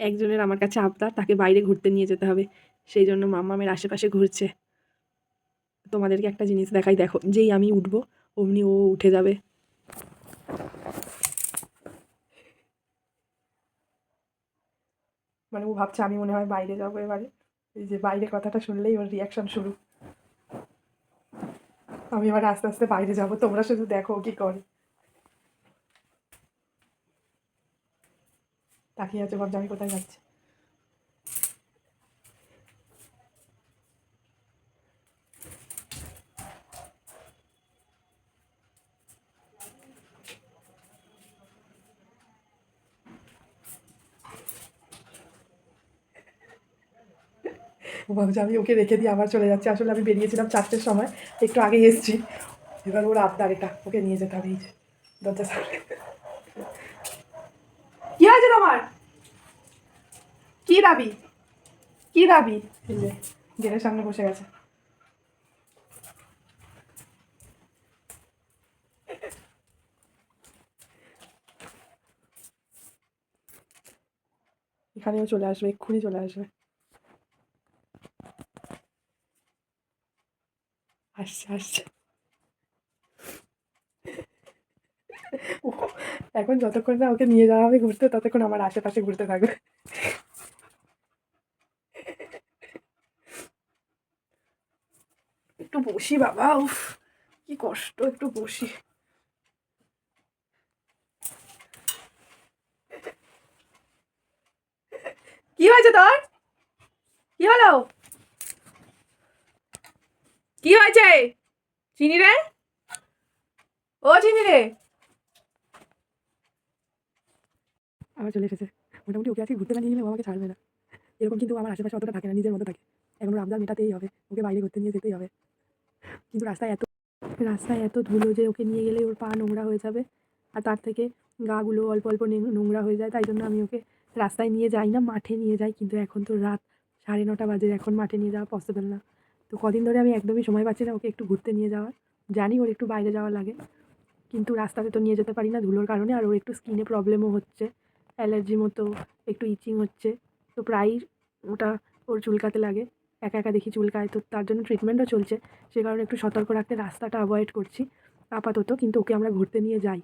একজনের আমার কাছে আবদার, তাকে বাইরে ঘুরতে নিয়ে যেতে হবে, সেই জন্য মাম্মামের আশেপাশে ঘুরছে। তোমাদেরকে একটা জিনিস দেখাই, দেখো, যেই আমি উঠবো অমনি ও উঠে যাবে। মানে ও ভাবছে আমি মনে হয় বাইরে যাবো এবারে। এই যে বাইরে কথাটা শুনলেই ওর রিয়াকশন শুরু। আমি এবার আস্তে আস্তে বাইরে যাবো, তোমরা শুধু দেখো কি করে। তাকিয়ে আছে, ভাবছি আমি কোথায় যাচ্ছি। ও ভাবছে আমি ওকে রেখে দিয়ে আবার চলে যাচ্ছি। আসলে আমি বেরিয়েছিলাম 4টের সময়, একটু আগে এসেছি। এবার ওর আবদার এটা, ওকে নিয়ে যেতে হবে। এই যে দরজা সামনে। কি হয়েছে তোমার? কি দাবি? কি দাবি? এই যে গেটের সামনে বসে গেছে। এখানেও চলে আসবে, এক্ষুনি চলে আসবে। আসছে আসছে। এখন যতক্ষণ না ওকে নিয়ে যাওয়া হবে ঘুরতে, ততক্ষণ আমার আশেপাশে ঘুরতে থাকবে। একটু বসি বাবা, উফ কি কষ্ট, একটু বসি। কি হয়েছে তোর? কি হলো? কি হয়েছে? চিনি রে, ও চিনি রে। আবার চলে এসেছে। মোটামুটি ওকে আজকে ঘুরতে না নিয়ে গেলে ও আমাকে ছাড়বে না। এরকম কিন্তু আমার আশেপাশে অতটা থাকে না, নিজের মতো থাকে। এখন ওর আবদার মেটাতেই হবে, ওকে বাইরে ঘুরতে নিয়ে যেতেই হবে। কিন্তু রাস্তায় এত ধুলো যে ওকে নিয়ে গেলে ওর পা নোংরা হয়ে যাবে, আর তার থেকে গাগুলো অল্প অল্প নোংরা হয়ে যায়। তাই জন্য আমি ওকে রাস্তায় নিয়ে যাই না, মাঠে নিয়ে যাই। কিন্তু এখন তো রাত 9:30 বাজে, এখন মাঠে নিয়ে যাওয়া পসিবল না। তো কদিন ধরে আমি একদমই সময় পাচ্ছি না ওকে একটু ঘুরতে নিয়ে যাওয়ার। জানি ওর একটু বাইরে যাওয়া লাগে, কিন্তু রাস্তাতে তো নিয়ে যেতে পারি না ধুলোর কারণে। আর ওর একটু স্কিনে প্রবলেমও হচ্ছে, অ্যালার্জি মতো, একটু ইচিং হচ্ছে। তো প্রায়ই ওটা ওর চুলকাতে লাগে, একা একা দেখি চুলকায়। তো তার জন্য ট্রিটমেন্টও চলছে, সে কারণে একটু সতর্ক রাখতে রাস্তাটা অ্যাভয়েড করছি আপাতত। কিন্তু ওকে আমরা ঘুরতে নিয়ে যাই।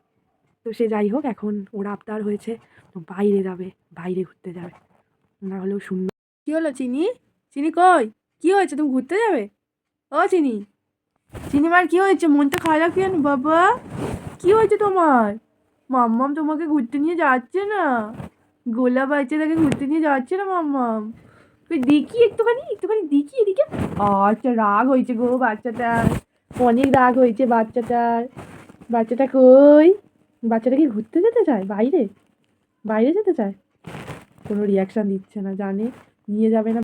তো সে যাই হোক, এখন ওর আবদার হয়েছে বাইরে যাবে, বাইরে ঘুরতে যাবে, না হলেও শূন্য। কী হলো চিনি? চিনি কই? কী হয়েছে, তুমি ঘুরতে যাবে? ও চিনি, চিনিমার কী হয়েছে? মনটা খারাপ কেন বাবা? কী হয়েছে তোমার? মাম্মাম তোমাকে ঘুরতে নিয়ে যাচ্ছে না? গোলা বাচ্চাটাকে ঘুরতে নিয়ে যাচ্ছে না মাম্মাম? তুই দেখি একটুখানি, একটুখানি দেখি এদিকে। আচ্ছা, রাগ হয়েছে গো বাচ্চাটার, অনেক রাগ হয়েছে বাচ্চাটার। বাচ্চাটা কই? বাচ্চাটা কি ঘুরতে যেতে চায় বাইরে? বাইরে যেতে চায়? কোনো রিয়াকশান দিচ্ছে না, জানে নিয়ে যাবে না।